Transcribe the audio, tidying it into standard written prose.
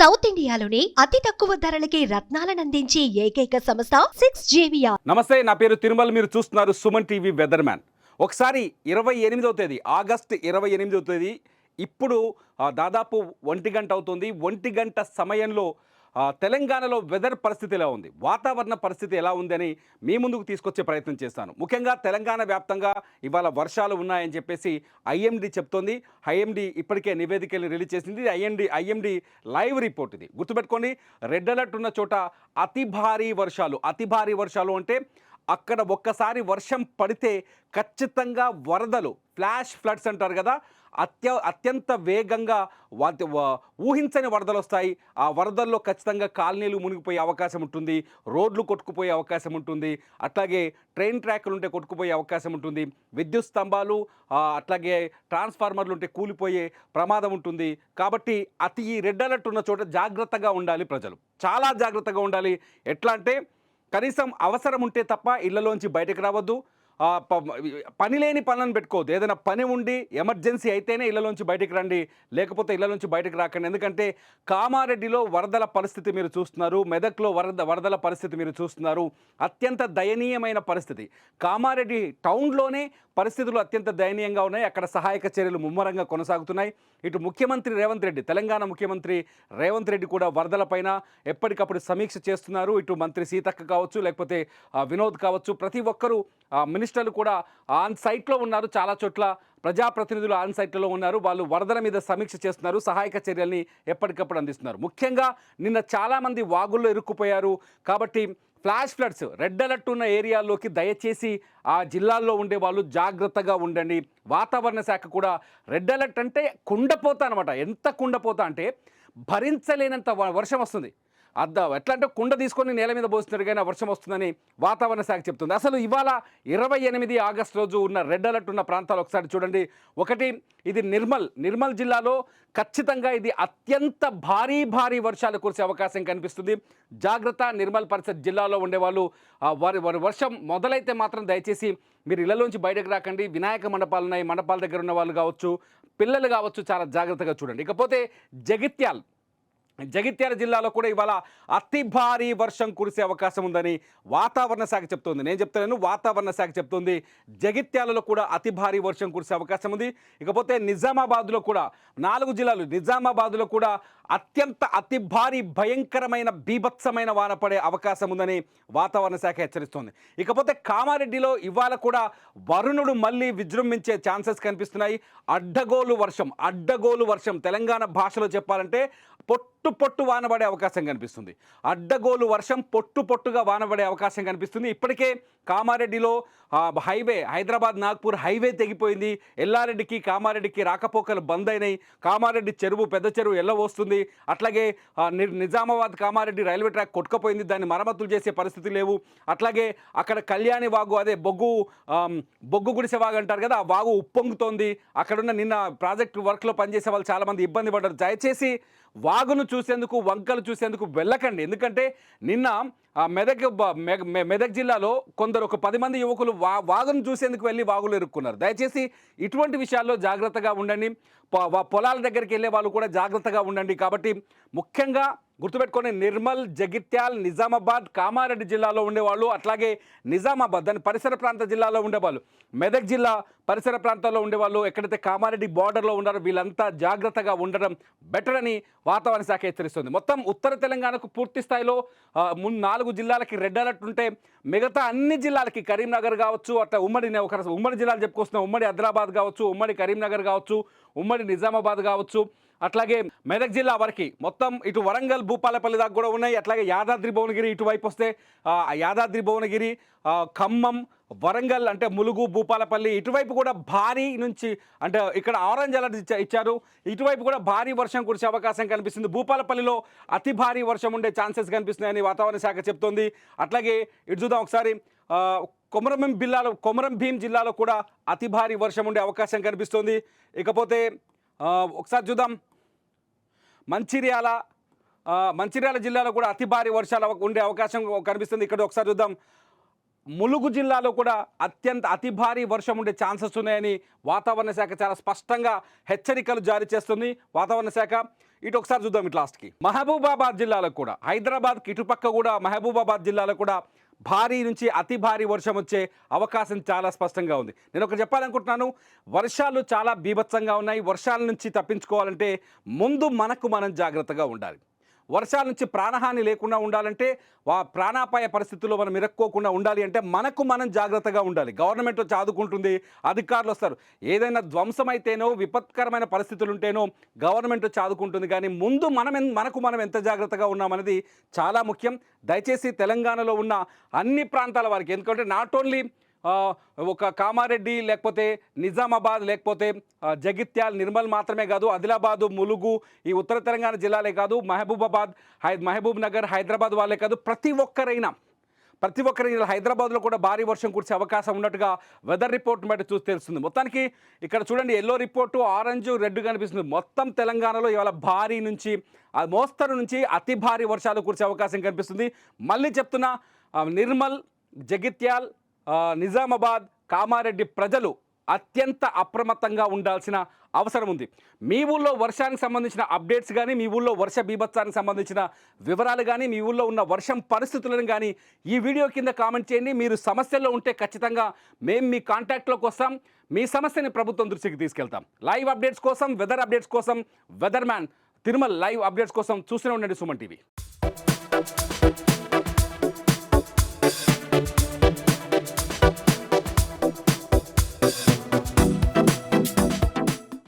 South ఇండియాలోని అతి తక్కువ ధరలకి రత్నాలనందించే ఏకైక సంస్థ 6JVR. నమస్తే, నా పేరు తిరుమల. మీరు చూస్తున్నారు సుమన్ టీవీ వెదర్ మ్యాన్. ఒకసారి 28వ తేదీ ఆగస్టు 28వ తేదీ ఇప్పుడు దాదాపు 1 గంట అవుతుంది. 1 గంట సమయంలో తెలంగాణలో వెదర్ పరిస్థితి ఎలా ఉంది, వాతావరణ పరిస్థితి ఎలా ఉందని మీ ముందుకు తీసుకొచ్చే ప్రయత్నం చేస్తాను. ముఖ్యంగా తెలంగాణ వ్యాప్తంగా ఇవాళ వర్షాలు ఉన్నాయని చెప్పేసి ఐఎండీ చెప్తోంది. ఐఎండీ ఇప్పటికే నివేదికలు రిలీజ్ చేసింది. ఐఎండీ లైవ్ రిపోర్ట్ ఇది. గుర్తుపెట్టుకోండి, రెడ్ అలర్ట్ ఉన్న చోట అతి భారీ వర్షాలు అంటే అక్కడ ఒక్కసారి వర్షం పడితే ఖచ్చితంగా వరదలు, ఫ్లాష్ ఫ్లడ్స్ అంటారు కదా, అత్యంత వేగంగా ఊహించని వరదలు వస్తాయి. ఆ వరదల్లో ఖచ్చితంగా కాలనీలు మునిగిపోయే అవకాశం ఉంటుంది, రోడ్లు కొట్టుకుపోయే అవకాశం ఉంటుంది, అట్లాగే ట్రైన్ ట్రాక్లు ఉంటే కొట్టుకుపోయే అవకాశం ఉంటుంది, విద్యుత్ స్తంభాలు అట్లాగే ట్రాన్స్ఫార్మర్లు ఉంటే కూలిపోయే ప్రమాదం ఉంటుంది. కాబట్టి ఈ రెడ్ అలర్ట్ ఉన్న చోట జాగ్రత్తగా ఉండాలి ప్రజలు, చాలా జాగ్రత్తగా ఉండాలి. ఎట్లా అంటే కనీసం అవసరం ఉంటే తప్ప ఇళ్లలోంచి బయటకు రావద్దు. పని లేని పనులను పెట్టుకోవద్దు. ఏదైనా పని ఉండి ఎమర్జెన్సీ అయితేనే ఇళ్లలోంచి బయటకు రండి, లేకపోతే ఇళ్లలోంచి బయటకు రాకండి. ఎందుకంటే కామారెడ్డిలో వరదల పరిస్థితి మీరు చూస్తున్నారు, మెదక్లో వరదల పరిస్థితి మీరు చూస్తున్నారు. అత్యంత దయనీయమైన పరిస్థితి. కామారెడ్డి టౌన్లోనే పరిస్థితులు అత్యంత దయనీయంగా ఉన్నాయి. అక్కడ సహాయక చర్యలు ముమ్మరంగా కొనసాగుతున్నాయి. ఇటు ముఖ్యమంత్రి రేవంత్ రెడ్డి, తెలంగాణ ముఖ్యమంత్రి రేవంత్ రెడ్డి కూడా వరదలపైన ఎప్పటికప్పుడు సమీక్ష చేస్తున్నారు. ఇటు మంత్రి సీతక్క కావచ్చు, లేకపోతే వినోద్ కావచ్చు, ప్రతి ఒక్కరూ మినిస్టర్లు కూడా ఆన్ సైట్లో ఉన్నారు. చాలా చోట్ల ప్రజాప్రతినిధులు ఆన్ సైట్లో ఉన్నారు. వాళ్ళు వరదల మీద సమీక్ష చేస్తున్నారు, సహాయక చర్యల్ని ఎప్పటికప్పుడు అందిస్తున్నారు. ముఖ్యంగా నిన్న చాలామంది వాగుల్లో ఇరుక్కుపోయారు. కాబట్టి ఫ్లాష్ ఫ్లడ్స్, రెడ్ అలర్ట్ ఉన్న ఏరియాల్లోకి దయచేసి ఆ జిల్లాల్లో ఉండే వాళ్ళు జాగ్రత్తగా ఉండండి. వాతావరణ శాఖ కూడా రెడ్ అలర్ట్ అంటే కుండపోత అనమాట. ఎంత కుండపోత అంటే భరించలేనంత వర్షం వస్తుంది. ఎట్లా అంటే కుండ తీసుకొని నేల మీద పోస్తున్నట్టుగా వర్షం వస్తుందని వాతావరణ శాఖ చెప్తుంది. అసలు ఇవాళ 28 ఆగస్టు రోజు ఉన్న రెడ్ అలర్ట్ ఉన్న ప్రాంతాలు ఒకసారి చూడండి. ఒకటి, ఇది నిర్మల్ జిల్లాలో ఖచ్చితంగా ఇది అత్యంత భారీ వర్షాలు కురిసే అవకాశం కనిపిస్తుంది. జాగ్రత్త. నిర్మల్ పరిసర జిల్లాలో ఉండేవాళ్ళు వారి వర్షం మొదలైతే మాత్రం దయచేసి మీరు ఇళ్లలోంచి బయటకు రాకండి. వినాయక మండపాలు ఉన్నాయి, మండపాల దగ్గర ఉన్న వాళ్ళు కావచ్చు, పిల్లలు కావచ్చు, చాలా జాగ్రత్తగా చూడండి. ఇకపోతే జగిత్యాల జిల్లాలో కూడా ఇవాళ అతి భారీ వర్షం కురిసే అవకాశం ఉందని వాతావరణ శాఖ చెప్తోంది. నేను చెప్తాను, వాతావరణ శాఖ చెప్తోంది. జగిత్యాలలో కూడా అతి భారీ వర్షం కురిసే అవకాశం ఉంది. ఇకపోతే నిజామాబాద్లో కూడా 4 జిల్లాలు, నిజామాబాద్లో కూడా అతి భారీ భయంకరమైన బీభత్సమైన వాన పడే అవకాశం ఉందని వాతావరణ శాఖ హెచ్చరిస్తోంది. ఇకపోతే కామారెడ్డిలో ఇవాళ కూడా వరుణుడు మళ్ళీ విజృంభించే ఛాన్సెస్ కనిపిస్తున్నాయి. అడ్డగోలు వర్షం తెలంగాణ భాషలో చెప్పాలంటే పొట్టు వానబడే అవకాశం కనిపిస్తుంది. అడ్డగోలు వర్షం పొట్టుగా వానబడే అవకాశం కనిపిస్తుంది. ఇప్పటికే కామారెడ్డిలో హైవే, హైదరాబాద్ నాగ్పూర్ హైవే తెగిపోయింది. ఎల్లారెడ్డికి కామారెడ్డికి రాకపోకలు బంద్ అయినాయి. కామారెడ్డి పెద్ద చెరువు వస్తుంది. అట్లాగే నిజామాబాద్ కామారెడ్డి రైల్వే ట్రాక్ కొట్టుకుపోయింది, దాన్ని మరమ్మతులు చేసే పరిస్థితి లేవు. అట్లాగే అక్కడ కళ్యాణి వాగు, అదే బొగ్గు గుడిసె వాగు అంటారు కదా, ఆ వాగు ఉప్పొంగుతోంది. అక్కడున్న నిన్న ప్రాజెక్టు వర్క్లో పనిచేసే వాళ్ళు చాలామంది ఇబ్బంది పడ్డారు. దయచేసి వాగును చూసేందుకు, వంకలు చూసేందుకు వెళ్ళకండి. ఎందుకంటే నిన్న మెదక్ జిల్లాలో ఒక 10 మంది యువకులు వాగును చూసేందుకు వెళ్ళి వాగులు ఇరుక్కున్నారు. దయచేసి ఇటువంటి విషయాల్లో జాగ్రత్తగా ఉండండి. పొలాల దగ్గరికి వెళ్ళే వాళ్ళు కూడా జాగ్రత్తగా ఉండండి. కాబట్టి ముఖ్యంగా గుర్తుపెట్టుకొని, నిర్మల్, జగిత్యాల్, నిజామాబాద్, కామారెడ్డి జిల్లాలో ఉండేవాళ్ళు, అట్లాగే నిజామాబాద్ దాని పరిసర ప్రాంత జిల్లాలో ఉండేవాళ్ళు, మెదక్ జిల్లా పరిసర ప్రాంతాల్లో ఉండేవాళ్ళు, ఎక్కడైతే కామారెడ్డి బార్డర్లో ఉన్నారో వీళ్ళంతా జాగ్రత్తగా ఉండడం బెటర్ అని వాతావరణ శాఖ హెచ్చరిస్తుంది. మొత్తం ఉత్తర తెలంగాణకు పూర్తి స్థాయిలో 4 జిల్లాలకి రెడ్ అలర్ట్ ఉంటే మిగతా అన్ని జిల్లాలకి, కరీంనగర్ కావచ్చు, అట్లా ఉమ్మడి జిల్లాలు చెప్పుకొస్తున్నాం, ఉమ్మడి ఆదిలాబాద్ కావచ్చు, ఉమ్మడి కరీంనగర్ కావచ్చు, ఉమ్మడి నిజామాబాద్ కావచ్చు, అట్లాగే మెదక్ జిల్లా వరకు మొత్తం ఇటు వరంగల్, భూపాలపల్లి దాకా కూడా ఉన్నాయి. అట్లాగే యాదాద్రి భువనగిరి ఇటువైపు వస్తే యాదాద్రి భువనగిరి, ఖమ్మం, వరంగల్ అంటే ములుగు, భూపాలపల్లి ఇటువైపు కూడా భారీ నుంచి, అంటే ఇక్కడ ఆరెంజ్ అలర్ట్ ఇచ్చారు. ఇటువైపు కూడా భారీ వర్షం కురిసే అవకాశం కనిపిస్తుంది. భూపాలపల్లిలో అతి భారీ వర్షం ఉండే ఛాన్సెస్ కనిపిస్తున్నాయని వాతావరణ శాఖ చెప్తోంది. అట్లాగే ఇటు చూద్దాం ఒకసారి, కొమరం భీం జిల్లాలో కూడా అతి భారీ వర్షం ఉండే అవకాశం కనిపిస్తుంది. ఇకపోతే ఒకసారి చూద్దాం, మంచిర్యాల జిల్లాలో కూడా అతి భారీ వర్షాలు ఉండే అవకాశం కనిపిస్తుంది. ఇక్కడ ఒకసారి చూద్దాం, ములుగు జిల్లాలో కూడా అతి భారీ వర్షం ఉండే ఛాన్సెస్ ఉన్నాయని వాతావరణ శాఖ చాలా స్పష్టంగా హెచ్చరికలు జారీ చేస్తుంది వాతావరణ శాఖ. ఇటు ఒకసారి చూద్దాం ఇటు లాస్ట్కి. మహబూబాబాద్ జిల్లాలో కూడా, హైదరాబాద్కి ఇటుపక్క కూడా మహబూబాబాద్ జిల్లాలో కూడా భారీ నుంచి అతి భారీ వర్షం వచ్చే అవకాశం చాలా స్పష్టంగా ఉంది. నేను ఒకటి చెప్పాలనుకుంటున్నాను, వర్షాలు చాలా బీభత్సంగా ఉన్నాయి. వర్షాల నుంచి తప్పించుకోవాలంటే ముందు మనం జాగ్రత్తగా ఉండాలి. వర్షాల నుంచి ప్రాణహాని లేకుండా ఉండాలంటే, ప్రాణాపాయ పరిస్థితుల్లో మనం ఇరుక్కోకుండా ఉండాలి అంటే మనం జాగ్రత్తగా ఉండాలి. గవర్నమెంట్ వచ్చి ఆదుకుంటుంది, అధికారులు వస్తారు. ఏదైనా ధ్వంసమైతేనో విపత్కరమైన పరిస్థితులు ఉంటేనో గవర్నమెంట్ వచ్చి ఆదుకుంటుంది. కానీ ముందు మనం ఎంత జాగ్రత్తగా ఉన్నామనేది చాలా ముఖ్యం. దయచేసి తెలంగాణలో ఉన్న అన్ని ప్రాంతాల వారికి, ఎందుకంటే నాట్ ఓన్లీ ఒక కామారెడ్డి లేకపోతే నిజామాబాద్ లేకపోతే జగిత్యాల్ నిర్మల్ మాత్రమే కాదు, ఆదిలాబాదు, ములుగు, ఈ ఉత్తర తెలంగాణ జిల్లాలే కాదు, మహబూబ్ నగర్, హైదరాబాద్ వాళ్ళే కాదు, ప్రతి ఒక్కరైనా హైదరాబాద్లో కూడా భారీ వర్షం కురిసే అవకాశం ఉన్నట్టుగా వెదర్ రిపోర్ట్ బట్టి చూసి తెలుస్తుంది. మొత్తానికి ఇక్కడ చూడండి, ఎల్లో రిపోర్టు ఆరెంజ్ రెడ్ కనిపిస్తుంది. మొత్తం తెలంగాణలో ఇవాళ భారీ నుంచి మోస్తరు నుంచి అతి భారీ వర్షాలు కురిసే అవకాశం కనిపిస్తుంది. మళ్ళీ చెప్తున్నా, నిర్మల్, జగిత్యాల్, నిజామాబాద్, కామారెడ్డి ప్రజలు అత్యంత అప్రమత్తంగా ఉండాల్సిన అవసరం ఉంది. మీ ఊళ్ళో వర్షానికి సంబంధించిన అప్డేట్స్ కానీ, మీ ఊళ్ళో వర్ష బీభత్సానికి సంబంధించిన వివరాలు కానీ, మీ ఊళ్ళో ఉన్న వర్షం పరిస్థితులను కానీ ఈ వీడియో కింద కామెంట్ చేయండి. మీరు సమస్యల్లో ఉంటే ఖచ్చితంగా మేము మీ కాంటాక్ట్లోకి వస్తాం. మీ సమస్యని ప్రభుత్వం దృష్టికి తీసుకెళ్తాం. లైవ్ అప్డేట్స్ కోసం, వెదర్ అప్డేట్స్ కోసం, weather man Tirumala live updates కోసం చూస్తూనే ఉండండి సుమన్ టీవీ.